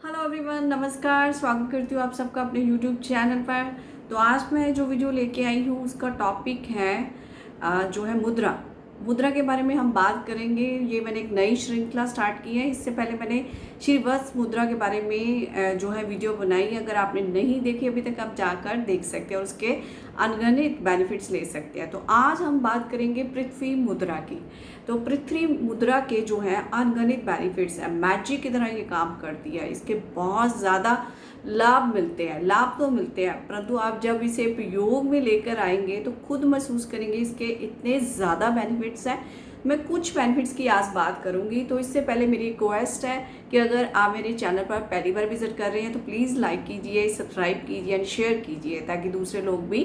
Hello everyone, नमस्कार। स्वागत करती हूँ आप सबका अपने यूट्यूब चैनल पर। तो आज मैं जो वीडियो लेके आई हूँ उसका टॉपिक है जो है मुद्रा। मुद्रा के बारे में हम बात करेंगे। ये मैंने एक नई श्रृंखला स्टार्ट की है। इससे पहले मैंने श्रीवत्स मुद्रा के बारे में जो है वीडियो बनाई। अगर आपने नहीं देखी अभी तक, आप जाकर देख सकते हैं और उसके अनगिनत बेनिफिट्स ले सकते हैं। तो आज हम बात करेंगे पृथ्वी मुद्रा की। तो पृथ्वी मुद्रा के जो है अनगिनत बेनिफिट्स है, मैजिक की तरह ये काम करती है। इसके बहुत ज़्यादा लाभ मिलते हैं। लाभ तो मिलते हैं, परंतु आप जब इसे प्रयोग में लेकर आएंगे तो खुद महसूस करेंगे इसके इतने ज़्यादा बेनिफिट्स हैं। मैं कुछ बेनिफिट्स की आज बात करूंगी। तो इससे पहले मेरी रिक्वेस्ट है कि अगर आप मेरे चैनल पर पहली बार विजिट कर रहे हैं तो प्लीज़ लाइक कीजिए, सब्सक्राइब कीजिए एंड शेयर कीजिए, ताकि दूसरे लोग भी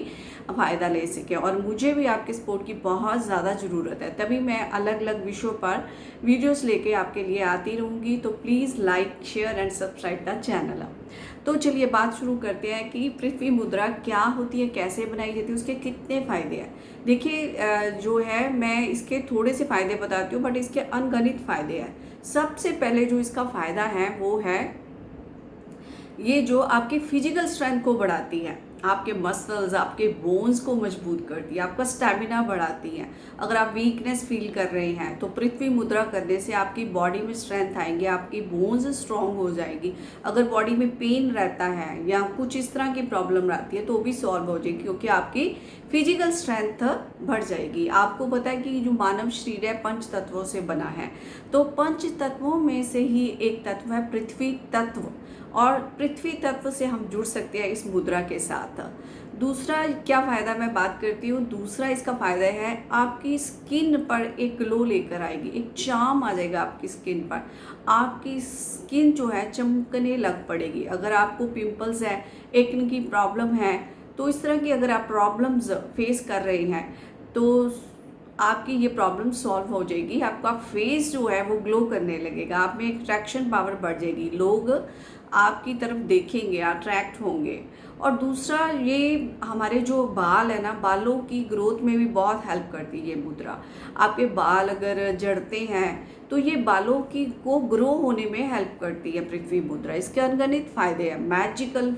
फ़ायदा ले सकें। और मुझे भी आपके सपोर्ट की बहुत ज़्यादा ज़रूरत है, तभी मैं अलग अलग विषयों पर वीडियोस लेके आपके लिए आती रहूँगी। तो please like, share and subscribe the channel. तो चलिए बात शुरू करते हैं कि पृथ्वी मुद्रा क्या होती है, कैसे बनाई जाती है, उसके कितने फ़ायदे हैं। देखिए, जो है मैं इसके थोड़े से फ़ायदे बताती हूँ, बट इसके अनगिनत फ़ायदे हैं। सबसे पहले जो इसका फ़ायदा है वो है ये जो आपकी फिजिकल स्ट्रेंथ को बढ़ाती है, आपके मसल्स, आपके बोन्स को मजबूत करती है, आपका स्टैमिना बढ़ाती है। अगर आप वीकनेस फील कर रहे हैं तो पृथ्वी मुद्रा करने से आपकी बॉडी में स्ट्रेंथ आएंगे, आपकी बोन्स स्ट्रॉन्ग हो जाएगी। अगर बॉडी में पेन रहता है या कुछ इस तरह की प्रॉब्लम रहती है तो वो भी सॉल्व हो जाएगी, क्योंकि आपकी फिजिकल स्ट्रेंथ बढ़ जाएगी। आपको पता है कि जो मानव शरीर है पंच तत्वों से बना है। तो पंच तत्वों में से ही एक तत्व है पृथ्वी तत्व, और पृथ्वी तत्व से हम जुड़ सकते हैं इस मुद्रा के साथ। दूसरा क्या फ़ायदा मैं बात करती हूँ, दूसरा इसका फ़ायदा है आपकी स्किन पर एक ग्लो लेकर आएगी, एक चार्म आ जाएगा आपकी स्किन पर। आपकी स्किन जो है चमकने लग पड़ेगी। अगर आपको पिंपल्स है, एक्ने की प्रॉब्लम है, तो इस तरह की अगर आप प्रॉब्लम्स फेस कर रहे हैं तो आपकी ये प्रॉब्लम सॉल्व हो जाएगी। आपका फेस जो है वो ग्लो करने लगेगा, आप में अट्रैक्शन पावर बढ़ जाएगी, लोग आपकी तरफ देखेंगे, अट्रैक्ट होंगे। और दूसरा, ये हमारे जो बाल है ना, बालों की ग्रोथ में भी बहुत हेल्प करती है ये मुद्रा। आपके बाल अगर झड़ते हैं तो ये बालों की को ग्रो होने में हेल्प करती है पृथ्वी मुद्रा। इसके अनगिनत फायदे हैं, मैजिकल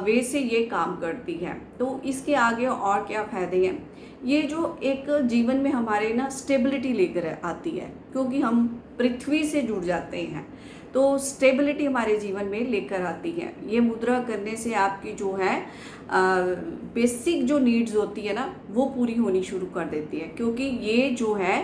वे से ये काम करती है। तो इसके आगे और क्या फायदे हैं, ये जो एक जीवन में हमारे ना स्टेबिलिटी लेकर आती है, क्योंकि हम पृथ्वी से जुड़ जाते हैं तो स्टेबिलिटी हमारे जीवन में लेकर आती है। ये मुद्रा करने से आपकी जो है बेसिक जो नीड्स होती है ना वो पूरी होनी शुरू कर देती है, क्योंकि ये जो है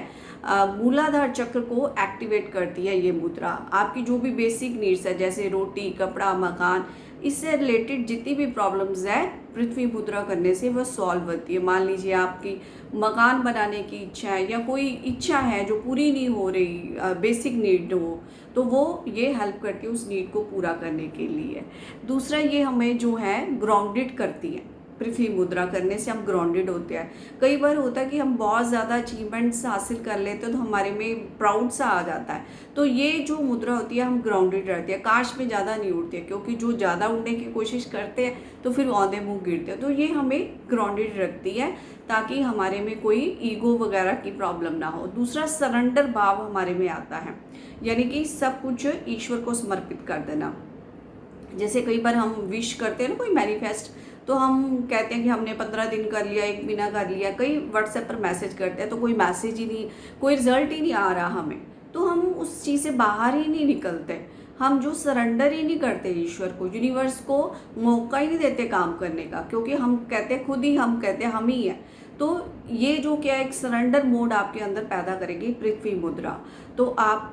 मूलाधार चक्र को एक्टिवेट करती है। ये मुद्रा आपकी जो भी बेसिक नीड्स है, जैसे रोटी, कपड़ा, मकान, इससे रिलेटेड जितनी भी प्रॉब्लम्स है पृथ्वी मुद्रा करने से वह सॉल्व होती है। मान लीजिए आपकी मकान बनाने की इच्छा है या कोई इच्छा है जो पूरी नहीं हो रही, बेसिक नीड हो, तो वो ये हेल्प करती है उस नीड को पूरा करने के लिए। दूसरा, ये हमें जो है ग्राउंडेड करती है। पृथ्वी मुद्रा करने से हम ग्राउंडेड होते हैं। कई बार होता है कि हम बहुत ज़्यादा अचीवमेंट्स हासिल कर लेते हैं तो हमारे में प्राउड सा आ जाता है। तो ये जो मुद्रा होती है हम ग्राउंडेड रहते हैं, काश में ज़्यादा नहीं उड़ते, क्योंकि जो ज़्यादा उड़ने की कोशिश करते हैं तो फिर औंधे मुँह गिरते हैं। तो ये हमें ग्राउंडेड रखती है, ताकि हमारे में कोई ईगो वगैरह की प्रॉब्लम ना हो। दूसरा, सरेंडर भाव हमारे में आता है, यानी कि सब कुछ ईश्वर को समर्पित कर देना। जैसे कई बार हम विश करते हैं ना कोई मैनिफेस्ट, तो हम कहते हैं कि हमने 15 दिन कर लिया, 1 महीना कर लिया, कई व्हाट्सएप पर मैसेज करते हैं तो कोई मैसेज ही नहीं, कोई रिजल्ट ही नहीं आ रहा हमें, तो हम उस चीज़ से बाहर ही नहीं निकलते। हम जो सरेंडर ही नहीं करते ईश्वर को, यूनिवर्स को मौका ही नहीं देते काम करने का, क्योंकि हम कहते हैं खुद ही, हम कहते हैं हम ही हैं। तो ये जो क्या एक सरेंडर मोड आपके अंदर पैदा करेगी पृथ्वी मुद्रा। तो आप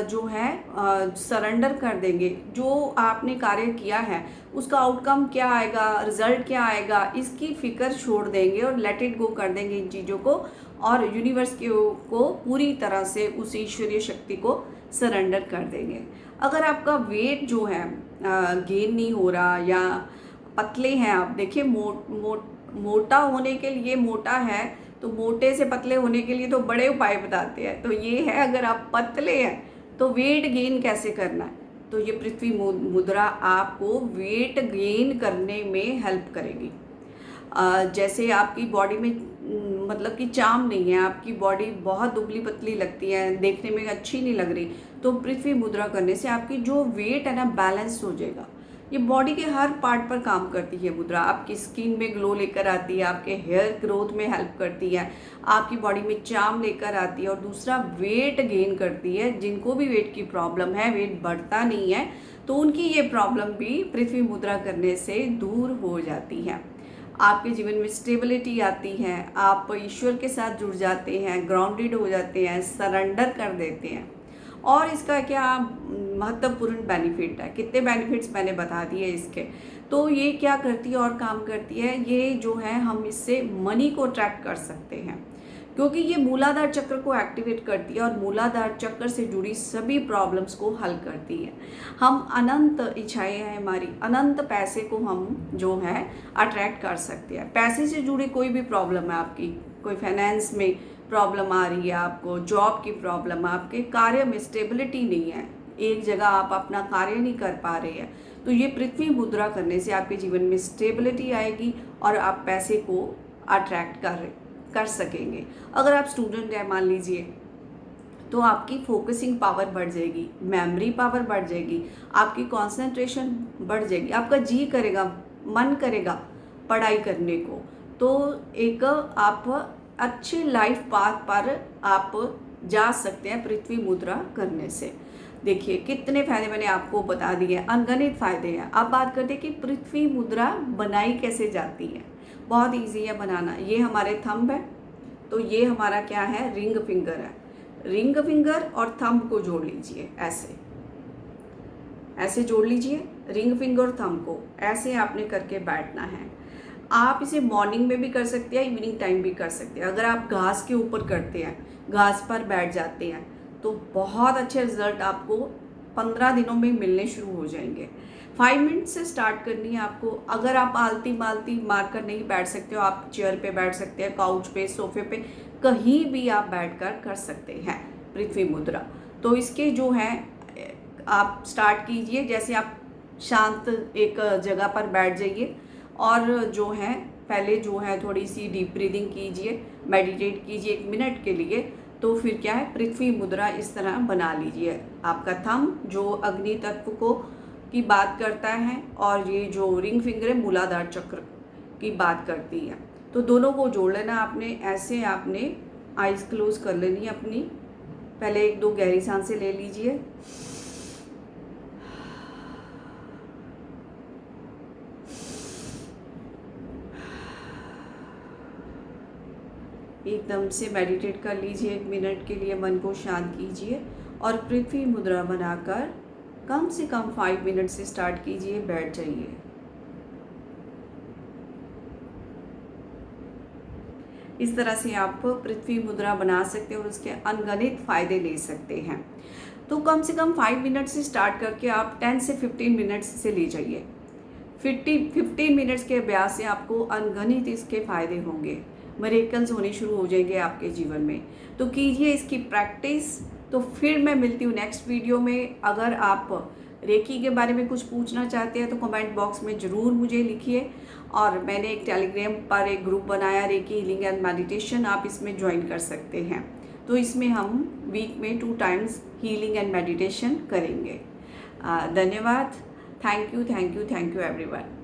जो है सरेंडर कर देंगे, जो आपने कार्य किया है उसका आउटकम क्या आएगा, रिजल्ट क्या आएगा, इसकी फिक्र छोड़ देंगे और लेट इट गो कर देंगे इन चीज़ों को, और यूनिवर्स को पूरी तरह से उस ईश्वरीय शक्ति को सरेंडर कर देंगे। अगर आपका वेट जो है गेन नहीं हो रहा, या पतले हैं आप, देखिए मोटा होने के लिए, मोटा है तो मोटे से पतले होने के लिए तो बड़े उपाय बताते हैं। तो ये है, अगर आप पतले हैं तो वेट गेन कैसे करना है, तो ये पृथ्वी मुद्रा आपको वेट गेन करने में हेल्प करेगी। जैसे आपकी बॉडी में मतलब कि चाम नहीं है, आपकी बॉडी बहुत दुबली पतली लगती है, देखने में अच्छी नहीं लग रही, तो पृथ्वी मुद्रा करने से आपकी जो वेट है ना बैलेंस हो जाएगा। ये बॉडी के हर पार्ट पर काम करती है मुद्रा। आपकी स्किन में ग्लो लेकर आती है, आपके हेयर ग्रोथ में हेल्प करती है, आपकी बॉडी में चार्म लेकर आती है, और दूसरा वेट गेन करती है। जिनको भी वेट की प्रॉब्लम है, वेट बढ़ता नहीं है, तो उनकी ये प्रॉब्लम भी पृथ्वी मुद्रा करने से दूर हो जाती है। आपके जीवन में स्टेबिलिटी आती है, आप ईश्वर के साथ जुड़ जाते हैं, ग्राउंडेड हो जाते हैं, सरेंडर कर देते हैं। और इसका क्या महत्वपूर्ण बेनिफिट है, कितने बेनिफिट्स मैंने बता दिए इसके। तो ये क्या करती है और काम करती है, ये जो है हम इससे मनी को अट्रैक्ट कर सकते हैं, क्योंकि ये मूलाधार चक्र को एक्टिवेट करती है और मूलाधार चक्र से जुड़ी सभी प्रॉब्लम्स को हल करती है। हम अनंत इच्छाएं हैं हमारी, अनंत पैसे को हम जो है अट्रैक्ट कर सकते हैं। पैसे से जुड़ी कोई भी प्रॉब्लम है आपकी, कोई फाइनेंस में प्रॉब्लम आ रही है आपको, जॉब की प्रॉब्लम, आपके कार्य में स्टेबिलिटी नहीं है, एक जगह आप अपना कार्य नहीं कर पा रहे हैं, तो ये पृथ्वी मुद्रा करने से आपके जीवन में स्टेबिलिटी आएगी और आप पैसे को अट्रैक्ट कर सकेंगे। अगर आप स्टूडेंट हैं मान लीजिए, तो आपकी फोकसिंग पावर बढ़ जाएगी, मेमोरी पावर बढ़ जाएगी, आपकी कंसंट्रेशन बढ़ जाएगी, आपका जी करेगा, मन करेगा पढ़ाई करने को। तो एक आप अच्छे लाइफ पाथ पर आप जा सकते हैं पृथ्वी मुद्रा करने से। देखिए कितने फायदे मैंने आपको बता दिए, अनगिनत फायदे हैं। अब बात करते हैं कि पृथ्वी मुद्रा बनाई कैसे जाती है। बहुत इजी है बनाना। ये हमारे थंब है, तो ये हमारा क्या है, रिंग फिंगर है। रिंग फिंगर और थंब को जोड़ लीजिए, ऐसे ऐसे जोड़ लीजिए रिंग फिंगर और थंब को, ऐसे आपने करके बैठना है। आप इसे मॉर्निंग में भी कर सकते हैं, इवनिंग टाइम भी कर सकते हैं। अगर आप घास के ऊपर करते हैं, घास पर बैठ जाते हैं, तो बहुत अच्छे रिजल्ट आपको 15 दिनों में मिलने शुरू हो जाएंगे। 5 मिनट से स्टार्ट करनी है आपको। अगर आप आलती मालती मारकर नहीं बैठ सकते हो, आप चेयर पे बैठ सकते हैं, काउच पे, सोफे पे, कहीं भी आप बैठकर कर सकते हैं पृथ्वी मुद्रा। तो इसके जो है आप स्टार्ट कीजिए, जैसे आप शांत एक जगह पर बैठ जाइए और जो है पहले जो है थोड़ी सी डीप ब्रीदिंग कीजिए, मेडिटेट कीजिए 1 मिनट के लिए। तो फिर क्या है, पृथ्वी मुद्रा इस तरह बना लीजिए। आपका थंब जो अग्नि तत्व को की बात करता है और ये जो रिंग फिंगर है मूलाधार चक्र की बात करती है। तो दोनों को जोड़ लेना आपने। ऐसे आपने आइज़ क्लोज कर लेनी है अपनी। पहले 1-2 गहरी सांसें ले लीजिए, एकदम से मेडिटेट कर लीजिए 1 मिनट के लिए, मन को शांत कीजिए और पृथ्वी मुद्रा बनाकर कम से कम 5 मिनट से स्टार्ट कीजिए, बैठ जाइए। इस तरह से आप पृथ्वी मुद्रा बना सकते हैं और उसके अनगिनत फ़ायदे ले सकते हैं। तो कम से कम 5 मिनट से स्टार्ट करके आप 10 से 15 मिनट्स से ले जाइए। 15 मिनट्स के अभ्यास से आपको अनगिनत इसके फ़ायदे होंगे, मिरेकल्स होने शुरू हो जाएंगे आपके जीवन में। तो कीजिए इसकी प्रैक्टिस। तो फिर मैं मिलती हूँ नेक्स्ट वीडियो में। अगर आप रेकी के बारे में कुछ पूछना चाहते हैं तो कमेंट बॉक्स में ज़रूर मुझे लिखिए। और मैंने एक टेलीग्राम पर एक ग्रुप बनाया, रेकी हीलिंग एंड मेडिटेशन, आप इसमें ज्वाइन कर सकते हैं। तो इसमें हम वीक में 2 टाइम्स हीलिंग एंड मेडिटेशन करेंगे। धन्यवाद। Thank you everyone.